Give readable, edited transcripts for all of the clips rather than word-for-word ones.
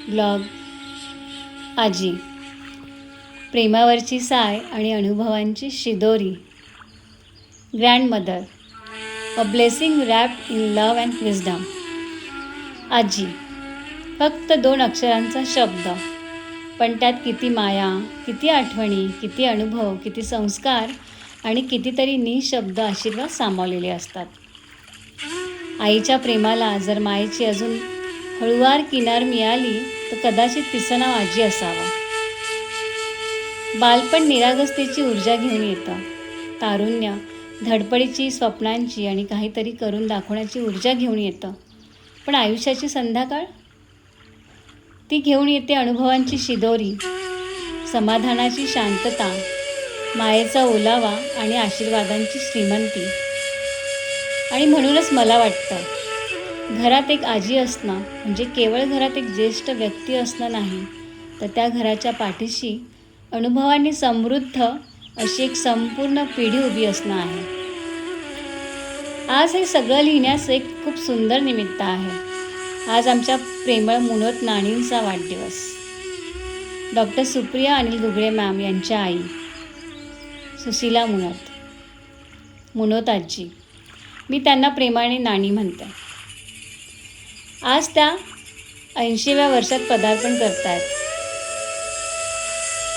Blog आजी, प्रेमावरची साय आणि अनुभवांची शिदोरी. Grandmother, a blessing wrapped in love and wisdom. आजी, फक्त 2 अक्षरांचा शब्द, पण त्यात किती माया, किती आठवणी, किती अनुभव, किती संस्कार आणि कितीतरी निशब्द आशीर्वाद सामावलेले असतात. आईच्या प्रेमाला जर मायेची अजून हळूवार किनार मिळाली तर कदाचित तिचं नाव आजी असावं. बालपण निरागसतेची ऊर्जा घेऊन येतं. तारुण्य धडपडीची, स्वप्नांची आणि काहीतरी करून दाखवण्याची ऊर्जा घेऊन येतं. पण आयुष्याची संध्याकाळ, ती घेऊन येते अनुभवांची शिदोरी, समाधानाची शांतता, मायेचा ओलावा आणि आशीर्वादांची श्रीमंती. आणि म्हणूनच मला वाटतं, घरात एक आजी असणं म्हणजे केवळ घरात एक ज्येष्ठ व्यक्ती असणं नाही, तर त्या घराच्या पाठीशी अनुभवांनी समृद्ध अशी एक संपूर्ण पिढी उभी असणं आहे. आज हे सगळं लिहिण्यास एक खूप सुंदर निमित्त आहे. आज आमच्या प्रेमळ मुनोत नानींचा वाढदिवस. डॉक्टर सुप्रिया अनिल घुगळे मॅम यांच्या आई सुशीला मुनोत, मुनोत आजी. मी त्यांना प्रेमाने नानी म्हणते. आज त्या 80व्या वर्षात पदार्पण करत आहेत.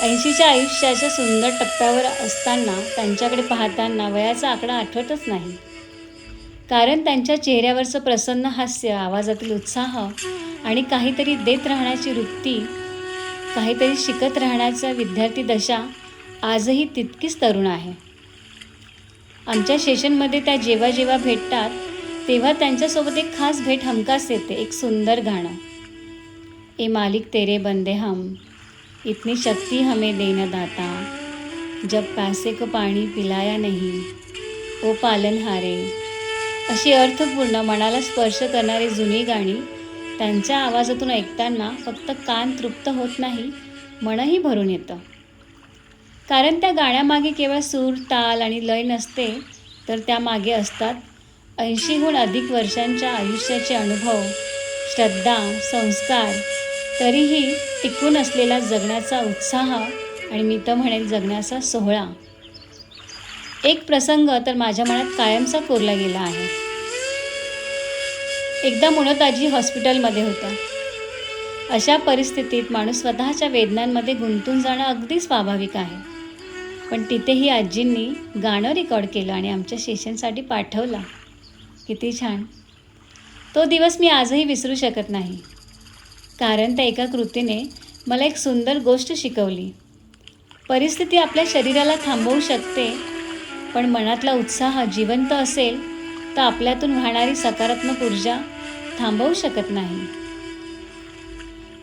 80च्या आयुष्याच्या सुंदर टप्प्यावर असताना त्यांच्याकडे पाहताना वयाचा आकडा आठवतच नाही. कारण त्यांच्या चेहऱ्यावरचं प्रसन्न हास्य, आवाजातील उत्साह आणि काहीतरी देत राहण्याची वृत्ती, काहीतरी शिकत राहण्याचा विद्यार्थी दशा आजही तितकीच तरुण आहे. आमच्या सेशनमध्ये त्या जेव्हा जेव्हा भेटतात तेव्हा त्यांच्यासोबत एक खास भेट हमखास येते. एक सुंदर गाणं, ए मालिक तेरे बंदे हम, इतनी शक्ति हमें देना दाता, जब पैसे को पाणी पिलाया नहीं, ओ पालनहारे. अशी अर्थपूर्ण, मनाला स्पर्श करणारी जुनी गाणी त्यांच्या आवाजातून ऐकताना फक्त कान तृप्त होत नाही, मनही भरून येतं. कारण त्या गाण्यामागे केवळ सूर, ताल आणि लय नसते, तर त्यामागे असतात 80हून अधिक वर्षांच्या आयुष्याचे अनुभव, श्रद्धा, संस्कार, तरीही टिकून असलेला जगण्याचा उत्साह आणि मी तर म्हणेल जगण्याचा सोहळा. एक प्रसंग तर माझ्या मनात कायमचा कोरला गेला आहे. एकदा मुनोत आजी हॉस्पिटलमध्ये होत्या. अशा परिस्थितीत माणूस स्वतःच्या वेदनांमध्ये गुंतून जाणं अगदी स्वाभाविक आहे. पण तिथेही आजींनी गाणं रेकॉर्ड केलं आणि आमच्या सेशनसाठी पाठवलं. किती छान. तो दिवस मी आजही विसरू शकत नाही. कारण त्या एका कृतीने मला एक सुंदर गोष्ट शिकवली. परिस्थिती आपल्या शरीराला थांबवू शकते, पण मनातला उत्साह जिवंत असेल तर आपल्यातून वाहणारी सकारात्मक ऊर्जा थांबवू शकत नाही.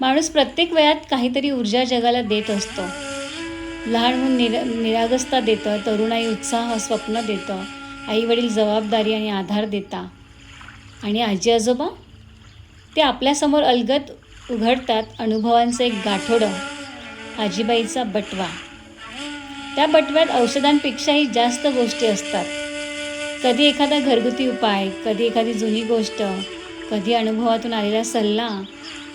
माणूस प्रत्येक वयात काहीतरी ऊर्जा जगाला देत असतो. लहान निरागसता देतं, तरुणाई उत्साह, स्वप्न देतं, आई वडील जबाबदारी आणि आधार देता, आणि आजी आजोबा ते आपल्यासमोर अलगद उघडतात अनुभवांचं एक गाठोडं, आजीबाईचा बटवा. त्या बटव्यात औषधांपेक्षाही जास्त गोष्टी असतात. कधी एखादा घरगुती उपाय, कधी एखादी जुनी गोष्ट, कधी अनुभवातून आलेला सल्ला,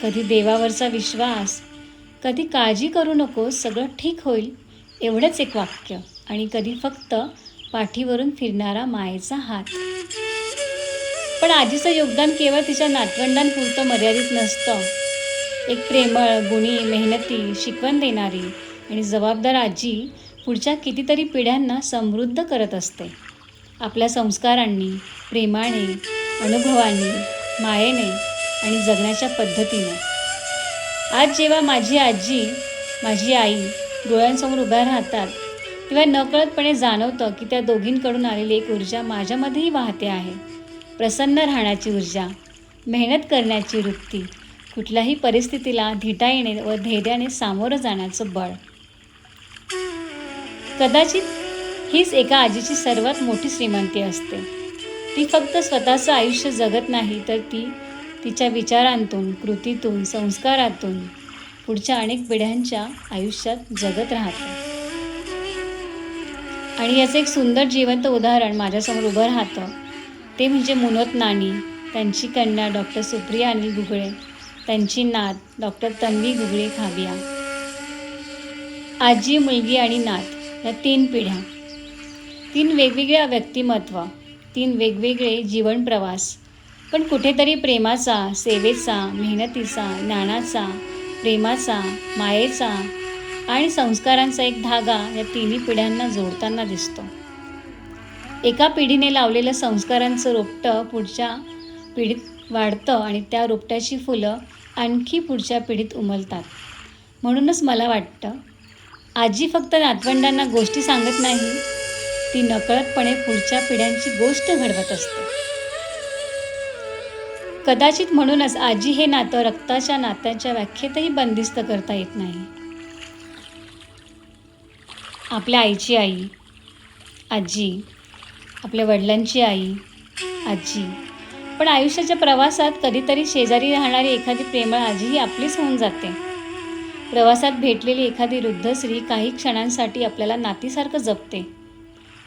कधी देवावरचा विश्वास, कधी काळजी करू नकोस, सगळं ठीक होईल एवढंच एक वाक्य, आणि कधी फक्त पाठीवरून फिरणारा मायेचा हात. पण आजीचं योगदान केवळ तिच्या नातवंडांपुरतं मर्यादित नसतं. एक प्रेमळ, गुणी, मेहनती, शिकवण देणारी आणि जबाबदार आजी पुढच्या कितीतरी पिढ्यांना समृद्ध करत असते. आपल्या संस्कारांनी, प्रेमाने, अनुभवांनी, मायेने आणि जगण्याच्या पद्धतीने. आज जेव्हा माझी आजी, माझी आई डोळ्यांसमोर उभ्या राहतात, तेव्हा नकळतपणे जाणवतं की त्या दोघींकडून आलेली एक ऊर्जा माझ्यामध्येही वाहते आहे. प्रसन्न राहण्याची ऊर्जा, मेहनत करण्याची वृत्ती, कुठल्याही परिस्थितीला धिटाईने व धैर्याने सामोरं जाण्याचं बळ. कदाचित हीच एका आजीची सर्वात मोठी श्रीमंती असते. ती फक्त स्वतःचं आयुष्य जगत नाही, तर ती तिच्या विचारांतून, कृतीतून, संस्कारातून पुढच्या अनेक पिढ्यांच्या आयुष्यात जगत राहते. आणि याचं एक सुंदर जिवंत उदाहरण माझ्यासमोर उभं राहतं. ते म्हणजे मुनोत नानी, त्यांची कन्या डॉक्टर सुप्रिया अनिल घुगळे त्यांची नात डॉक्टर तन्वी घुगरे खाबिया. आजी, मुलगी आणि नात या 3 पिढ्या, 3 वेगवेगळ्या व्यक्तिमत्व, 3 वेगवेगळे जीवन प्रवास, पण कुठेतरी प्रेमाचा, सेवेचा, मेहनतीचा, ज्ञानाचा, प्रेमाचा, मायेचा आणि संस्कारांचा एक धागा या 3ही पिढ्यांना जोडताना दिसतो. एका पिढीने लावलेलं संस्कारांचं रोपटं पुढच्या पिढीत वाढतं आणि त्या रोपट्याची फुलं आणखी पुढच्या पिढीत उमलतात. म्हणूनच मला वाटतं आजी फक्त नातवंडांना गोष्टी सांगत नाही, ती नकळतपणे पुढच्या पिढ्यांची गोष्ट घडवत असते. कदाचित म्हणूनच आजी हे नातं रक्ताच्या नात्याच्या व्याख्येतही बंदिस्त करता येत नाही. आपल्या आईची आई आजी, आपल्या वडिलांची आई आजी, पण आयुष्याच्या प्रवासात कधीतरी शेजारी राहणारी एखादी प्रेमळ आजीही आपलीच होऊन जाते. प्रवासात भेटलेली एखादी वृद्ध स्त्री काही क्षणांसाठी आपल्याला नातीसारखं जपते.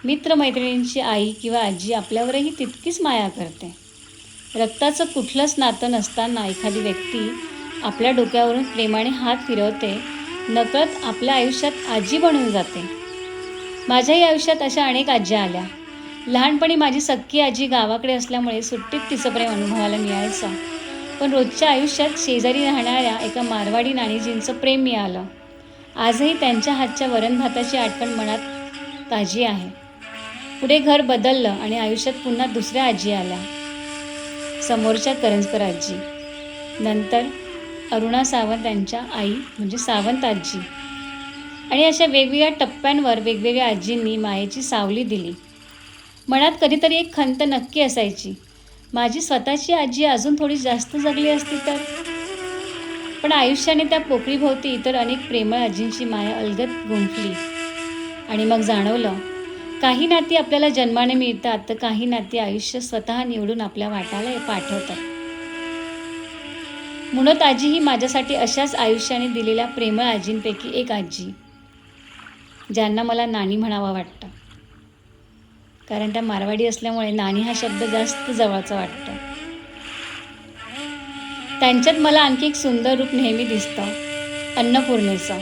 मित्रमैत्रिणींची आई किंवा आजी आपल्यावरही तितकीच माया करते. रक्ताचं कुठलंच नातं नसताना एखादी व्यक्ती आपल्या डोक्यावरून प्रेमाने हात फिरवते, नकळत आपल्या आयुष्यात आजी बनून जाते. माझ्याही आयुष्यात अशा अनेक आज्या आल्या. लहानपणी माझी सख्खी आजी गावाकडे असल्यामुळे सुट्टीत तिचं प्रेम अनुभवायला मिळायचं, पण रोजच्या आयुष्यात शेजारी राहणाऱ्या एका मारवाडी नानीजींचं प्रेम मिळालं. आजही त्यांच्या हातच्या वरण भाताची आठवण मनात ताजी आहे. पुढे घर बदललं आणि आयुष्यात पुन्हा दुसऱ्या आजी आल्या. समोरच्या करंजकर आजी, नंतर अरुणा सावंत यांच्या आई म्हणजे सावंत आजी, आणि अशा वेगवेगळ्या टप्प्यांवर वेगवेगळ्या आजींनी मायेची सावली दिली. मनात कधीतरी एक खंत नक्की असायची, माझी स्वतःची आजी अजून थोडी जास्त जगली असती तर. पण आयुष्याने त्या पोकळीभोवती इतर अनेक प्रेमळ आजींची माया अलगद गुंफली आणि मग जाणवलं, काही नाती आपल्याला जन्माने मिळतात तर काही नाती आयुष्य स्वतः निवडून आपल्या वाटाला पाठवतात. मुनत आजी ही माझ्यासाठी अशाच आयुष्याने दिलेल्या प्रेमळ आजींपैकी एक आजी, ज्यांना मला नानी म्हणावा वाटतं. कारण त्या मारवाडी असल्यामुळे नानी हा शब्द जास्त जवळचा वाटतो. त्यांच्यात मला आणखी एक सुंदर रूप नेहमी दिसतं, अन्नपूर्णेचं.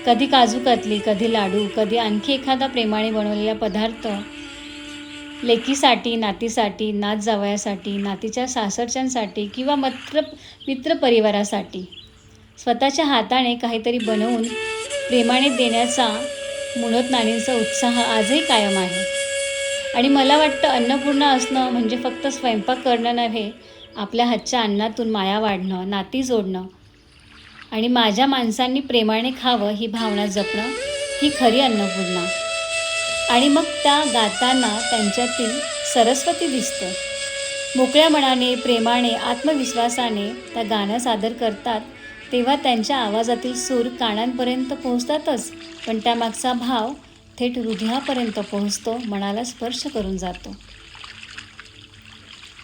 कधी काजू कतली, कधी लाडू, कधी आणखी एखादा प्रेमाने बनवलेला पदार्थ लेकीसाठी, नातीसाठी, नात जावयासाठी, नातीच्या सासरच्यांसाठी किंवा मित्रपरिवारासाठी स्वतःच्या हाताने काहीतरी बनवून प्रेमाने देण्याचा मुनत नानींचा उत्साह आजही कायम आहे. आणि मला वाटतं अन्नपूर्णा असणं म्हणजे फक्त स्वयंपाक करणं नव्हे, आपल्या हातच्या अन्नातून माया वाढणं, नाती जोडणं आणि माझ्या माणसांनी प्रेमाने खावं ही भावना जपणं ही खरी अन्नपूर्णा. आणि मग त्या गाताना त्यांच्यातील सरस्वती दिसते. मोकळ्या मनाने, प्रेमाने, आत्मविश्वासाने त्या गाणं सादर करतात तेव्हा त्यांच्या आवाजातील सूर कानांपर्यंत पोहोचतातच, पण त्यामागचा भाव थेट हृदयापर्यंत पोहोचतो, मनाला स्पर्श करून जातो.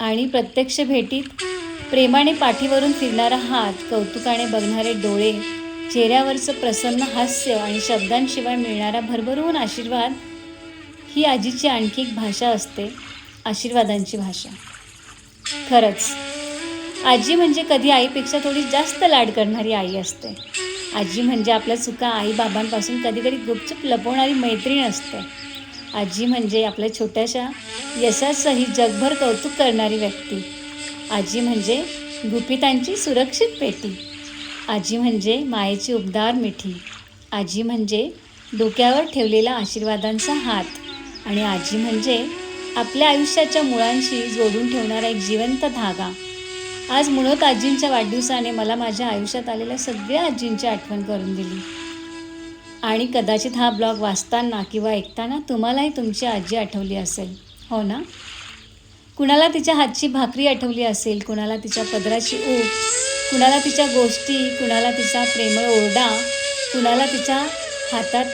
आणि प्रत्यक्ष भेटीत प्रेमाने पाठीवरून फिरणारा हात, कौतुकाने बघणारे डोळे, चेहऱ्यावरचं प्रसन्न हास्य आणि शब्दांशिवाय मिळणारा भरभरून आशीर्वाद ही आजीची आणखी एक भाषा असते, आशीर्वादांची भाषा. खरंच आजी म्हणजे कधी आईपेक्षा थोडी जास्त लाड करणारी आई असते. आजी म्हणजे आपल्या चुका आईबाबांपासून कधीकधी गुपचूप लपवणारी मैत्रीण असते. आजी म्हणजे आपल्या छोट्याशा यशाचंही जगभर कौतुक करणारी व्यक्ती. आजी म्हणजे गुपितांची सुरक्षित पेटी. आजी म्हणजे मायेची उबदार मिठी. आजी म्हणजे डोक्यावर ठेवलेला आशीर्वादांचा हात. आणि आजी म्हणजे आपल्या आयुष्याच्या मुळांशी जोडून ठेवणारा एक जिवंत धागा. आज मुनत आजींच्या वाढदिवसाने मला माझ्या आयुष्यात आलेल्या सगळ्या आजींची आठवण करून दिली. आणि कदाचित हा ब्लॉग वाचताना किंवा ऐकताना तुम्हालाही तुमची आजी आठवली असेल, हो ना? कुणाला तिच्या हातची भाकरी आठवली असेल, कुणाला तिच्या पदराची ऊब, कुणाला तिच्या गोष्टी, कुणाला तिचा प्रेमळ ओरडा, कुणाला तिच्या हातात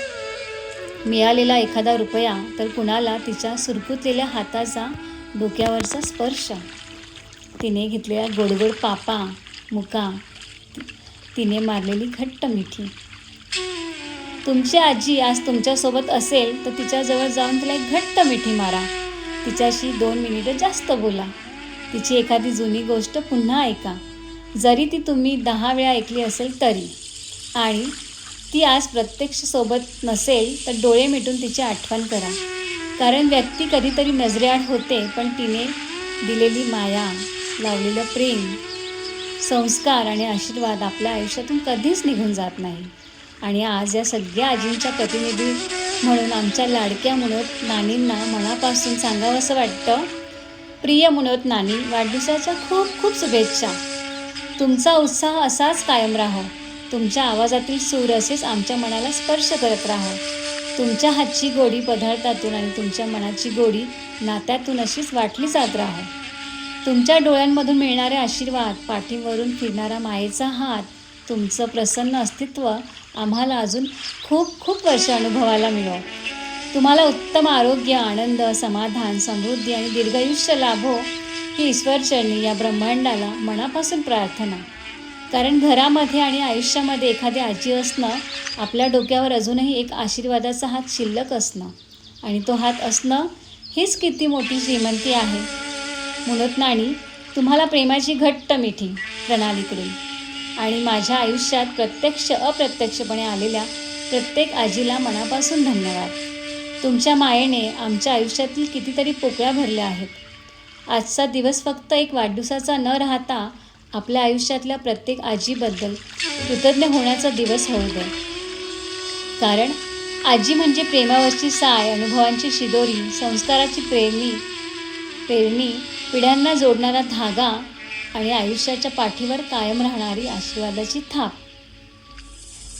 मिळालेला एखादा रुपया, तर कुणाला तिच्या सुरकुतलेल्या हाताचा डोक्यावरचा स्पर्श, तिने घेतलेला गोडगोड पापा, मुका, तिने मारलेली घट्ट मिठी. तुमची आजी आज तुमच्यासोबत असेल तर तिच्याजवळ जाऊन तिला एक घट्ट मिठी मारा. तिच्याशी 2 मिनिटं जास्त बोला. तिची एखादी जुनी गोष्ट पुन्हा ऐका जरी ती तुम्ही 10 वेळा ऐकली असेल तरी. आणि ती आज प्रत्यक्ष सोबत नसेल तर डोळे मिटून तिची आठवण करा. कारण व्यक्ती कधीतरी नजरेआड होते, पण तिने दिलेली माया, लावलेलं प्रेम, संस्कार आणि आशीर्वाद आपल्या आयुष्यातून कधीच निघून जात नाही. आणि आज या सगळ्या आजींच्या प्रतिनिधी म्हणून आमच्या लाडक्या मुनोत नानींना मनापासून सांगावंसं वाटतं, प्रिय मुनोत नानी, वाढदिवसाच्या खूप खूप शुभेच्छा. तुमचा उत्साह असाच कायम राहो. तुमच्या आवाजातील सूर असेच आमच्या मनाला स्पर्श करत राहो. तुमच्या हातची गोडी पदार्थातून आणि तुमच्या मनाची गोडी नात्यातून अशीच वाटली जात राहो. तुमच्या डोळ्यांमधून मिळणारे आशीर्वाद, पाठीवरून फिरणारा मायेचा हात, तुमचं प्रसन्न अस्तित्व आम्हाला अजून खूप खूप वर्ष अनुभवायला मिळो. तुम्हाला उत्तम आरोग्य, आनंद, समाधान, समृद्धी आणि दीर्घायुष्य लाभो ही ईश्वरचरणी या ब्रह्मांडाला मनापासून प्रार्थना. कारण घरामध्ये आणि आयुष्यामध्ये एखादी आजी असणं, आपल्या डोक्यावर अजूनही एक आशीर्वादाचा हात शिल्लक असणं आणि तो हात असणं हीच किती मोठी श्रीमंती आहे. मुनोत नानी, तुम्हाला प्रेमाची घट्ट मिठी प्रणालीकडून आणि माझ्या आयुष्यात प्रत्यक्ष अप्रत्यक्षपणे आलेल्या प्रत्येक आजीला मनापासून धन्यवाद. तुमच्या मायेने आमच्या आयुष्यातील कितीतरी पोकळ्या भरल्या आहेत. आजचा दिवस फक्त एक वाढदिवसाचा न राहता आपल्या आयुष्यातल्या प्रत्येक आजीबद्दल कृतज्ञ होण्याचा दिवस होऊ दे. कारण आजी म्हणजे प्रेमावरची साय, अनुभवांची शिदोरी, संस्काराची पेरणी, पिढ्यांना जोडणारा धागा आणि आयुष्याच्या पाठीवर कायम राहणारी आशीर्वादाची थाप.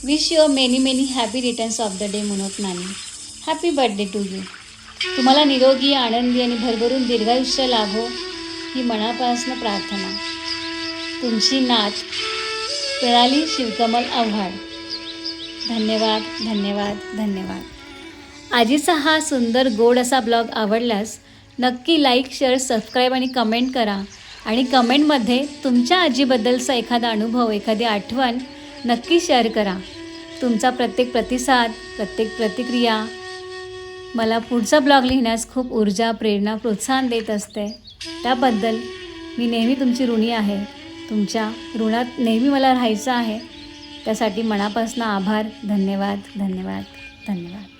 Wish you many many happy returns of the day Munot नानी. Happy birthday to you. तुम्हाला निरोगी, आनंदी आणि भरभरून दीर्घायुष्य लाभो ही मनापासून प्रार्थना. तुमची नात प्रणाली शिवकमल आव्हाड. धन्यवाद धन्यवाद धन्यवाद. आजीचा हा सुंदर गोड असा ब्लॉग आवडल्यास नक्की लाईक, शेअर, सबस्क्राईब आणि कमेंट करा. आणि कमेंटमध्ये तुमच्या आजीबद्दलचा एखादा अनुभव, एखादी आठवण नक्की शेअर करा. तुमचा प्रत्येक प्रतिसाद, प्रत्येक प्रतिक्रिया मला पुढचा ब्लॉग लिहिण्यास खूप ऊर्जा, प्रेरणा, प्रोत्साहन देत असते. त्याबद्दल मी नेहमी तुमची ऋणी आहे. तुमच्या ऋणात नेहमी मला राहायचं आहे. त्यासाठी मनापासून आभार. धन्यवाद धन्यवाद धन्यवाद.